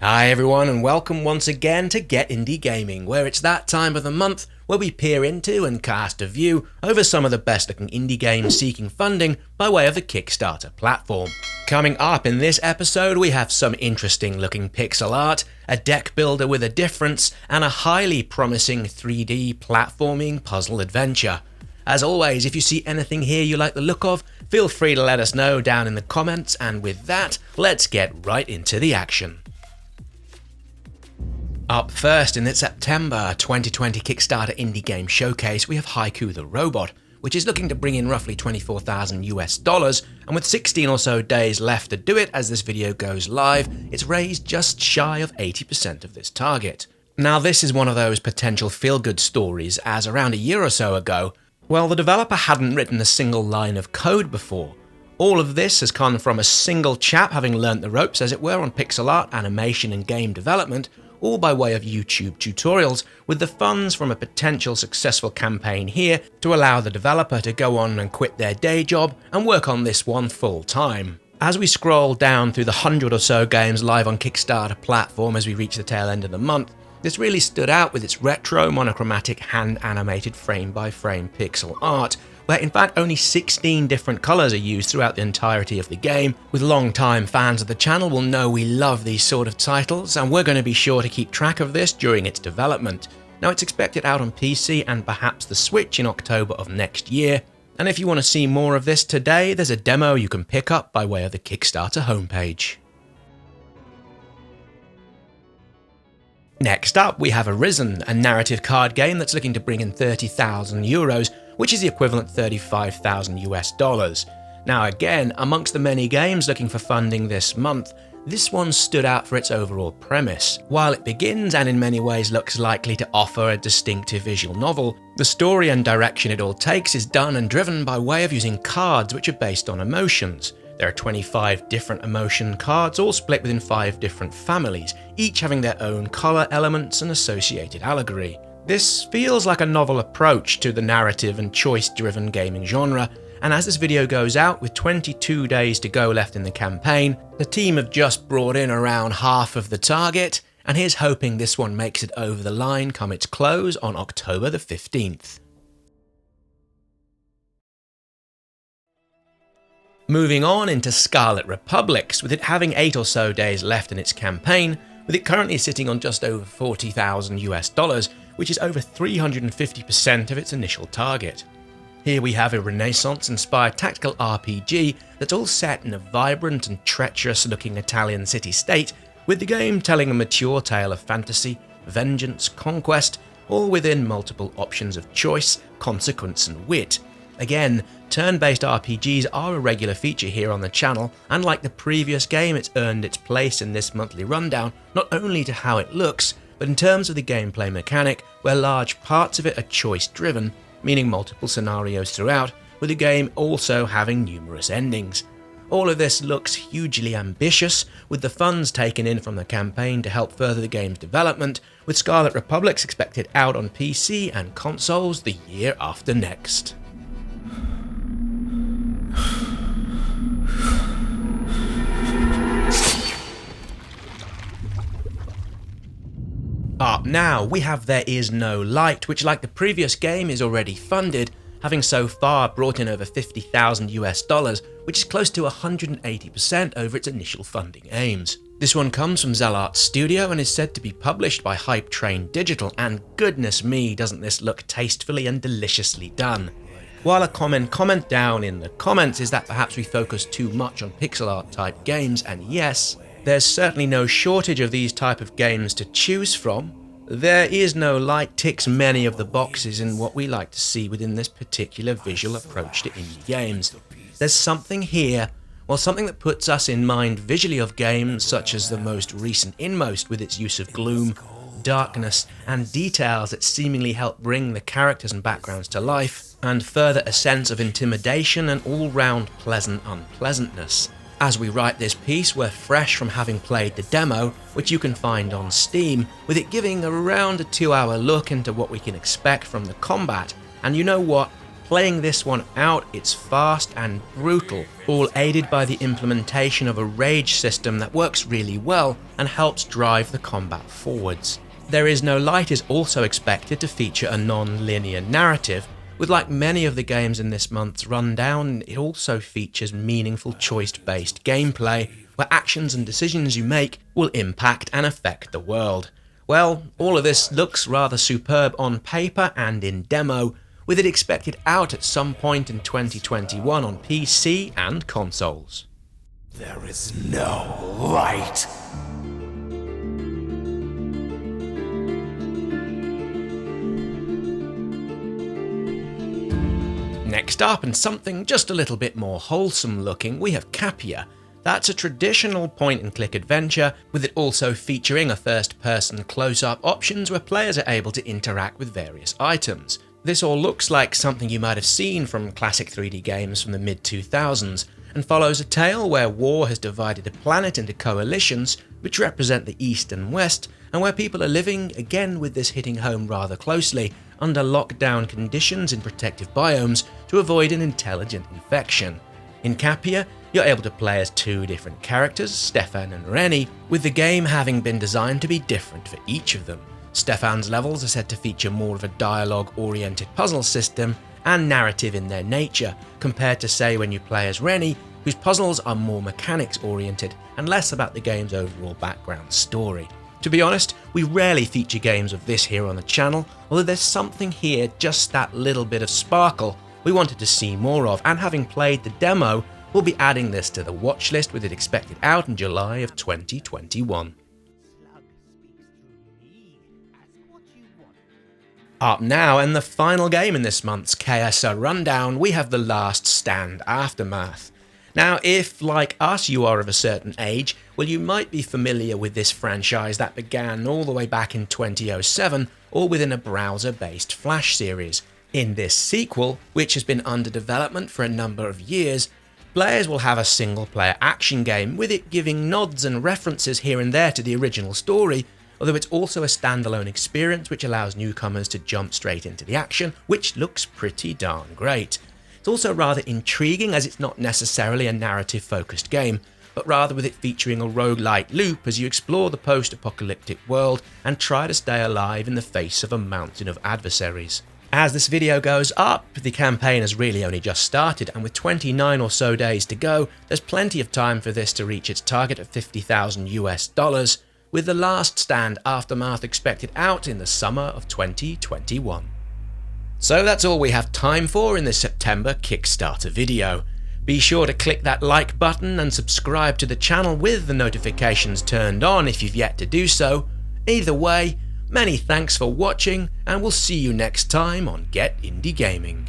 Hi everyone and welcome once again to Get Indie Gaming, where it's that time of the month where we peer into and cast a view over some of the best looking indie games seeking funding by way of the KickStarter platform. Coming up in this episode we have some interesting looking pixel art, a deck builder with a difference, and a highly promising 3D platforming puzzle adventure. As always, if you see anything here you like the look of, feel free to let us know down in the comments, and with that, let's get right into the action. Up first in the September 2020 Kickstarter Indie Game Showcase, we have Haiku the Robot, which is looking to bring in roughly $24,000, and with 16 or so days left to do it as this video goes live, it's raised just shy of 80% of this target. Now this is one of those potential feel-good stories, as around a year or so ago, well, the developer hadn't written a single line of code before. All of this has come from a single chap having learnt the ropes, as it were, on pixel art, animation and game development, all by way of YouTube tutorials, with the funds from a potential successful campaign here to allow the developer to go on and quit their day job and work on this one full time. As we scroll down through the 100 or so games live on Kickstarter platform as we reach the tail end of the month, this really stood out with its retro monochromatic hand-animated frame-by-frame pixel art, where in fact only 16 different colours are used throughout the entirety of the game. With long-time fans of the channel will know we love these sort of titles, and we're going to be sure to keep track of this during its development. Now it's expected out on PC and perhaps the Switch in October of next year, and if you want to see more of this today, there's a demo you can pick up by way of the Kickstarter homepage. Next up, we have Arisen, a narrative card game that's looking to bring in €30,000, which is the equivalent $35,000. Now again, amongst the many games looking for funding this month, this one stood out for its overall premise. While it begins and in many ways looks likely to offer a distinctive visual novel, the story and direction it all takes is done and driven by way of using cards which are based on emotions. There are 25 different emotion cards, all split within 5 different families, each having their own colour elements and associated allegory. This feels like a novel approach to the narrative and choice-driven gaming genre, and as this video goes out with 22 days to go left in the campaign, the team have just brought in around half of the target, and here's hoping this one makes it over the line come its close on October the 15th. Moving on into Scarlet Republics, with it having 8 or so days left in its campaign, with it currently sitting on just over $40,000, which is over 350% of its initial target. Here we have a Renaissance-inspired tactical RPG that's all set in a vibrant and treacherous-looking Italian city-state, with the game telling a mature tale of fantasy, vengeance, conquest, all within multiple options of choice, consequence and wit. Again, turn-based RPGs are a regular feature here on the channel, and like the previous game, it's earned its place in this monthly rundown, not only to how it looks, but in terms of the gameplay mechanic, where large parts of it are choice-driven, meaning multiple scenarios throughout, with the game also having numerous endings. All of this looks hugely ambitious, with the funds taken in from the campaign to help further the game's development, with Scarlet Republics expected out on PC and consoles the year after next. Up now, we have There Is No Light, which like the previous game is already funded, having so far brought in over $50,000, which is close to 180% over its initial funding aims. This one comes from Zellart Studio and is said to be published by Hype Train Digital, and goodness me, doesn't this look tastefully and deliciously done. While a common comment down in the comments is that perhaps we focus too much on pixel art type games, and yes, there's certainly no shortage of these type of games to choose from. There Is No Light ticks many of the boxes in what we like to see within this particular visual approach to indie games. There's something here, well, something that puts us in mind visually of games such as the most recent Inmost, with its use of gloom, darkness and details that seemingly help bring the characters and backgrounds to life, and further a sense of intimidation and all-round pleasant unpleasantness. As we write this piece, we're fresh from having played the demo, which you can find on Steam, with it giving around a 2-hour look into what we can expect from the combat, and you know what? Playing this one out, it's fast and brutal, all aided by the implementation of a rage system that works really well and helps drive the combat forwards. There Is No Light is also expected to feature a non-linear narrative, with, like many of the games in this month's rundown, it also features meaningful choice-based gameplay, where actions and decisions you make will impact and affect the world. Well, all of this looks rather superb on paper and in demo, with it expected out at some point in 2021 on PC and consoles. There is no light. Next up, and something just a little bit more wholesome looking, we have Kapia. That's a traditional point-and-click adventure, with it also featuring a first-person close-up options where players are able to interact with various items. This all looks like something you might have seen from classic 3D games from the mid-2000s, and follows a tale where war has divided a planet into coalitions, which represent the East and West, and where people are living, again with this hitting home rather closely, under lockdown conditions in protective biomes to avoid an intelligent infection. In Kapia, you're able to play as two different characters, Stefan and Rennie, with the game having been designed to be different for each of them. Stefan's levels are said to feature more of a dialogue-oriented puzzle system and narrative in their nature, compared to, say, when you play as Rennie, whose puzzles are more mechanics-oriented and less about the game's overall background story. To be honest, we rarely feature games of this here on the channel, although there's something here, just that little bit of sparkle, we wanted to see more of, and having played the demo, we'll be adding this to the watch list with it expected out in July of 2021. Up now, and the final game in this month's KSR Rundown, we have The Last Stand Aftermath. Now, if, like us, you are of a certain age, well, you might be familiar with this franchise that began all the way back in 2007, all within a browser-based Flash series. In this sequel, which has been under development for a number of years, players will have a single-player action game, with it giving nods and references here and there to the original story, although it's also a standalone experience which allows newcomers to jump straight into the action, which looks pretty darn great. It's also rather intriguing as it's not necessarily a narrative-focused game, but rather with it featuring a roguelite loop as you explore the post-apocalyptic world and try to stay alive in the face of a mountain of adversaries. As this video goes up, the campaign has really only just started, and with 29 or so days to go, there's plenty of time for this to reach its target of $50,000, with The Last Stand Aftermath expected out in the summer of 2021. So that's all we have time for in this September Kickstarter video. Be sure to click that like button and subscribe to the channel with the notifications turned on if you've yet to do so. Either way, many thanks for watching, and we'll see you next time on Get Indie Gaming.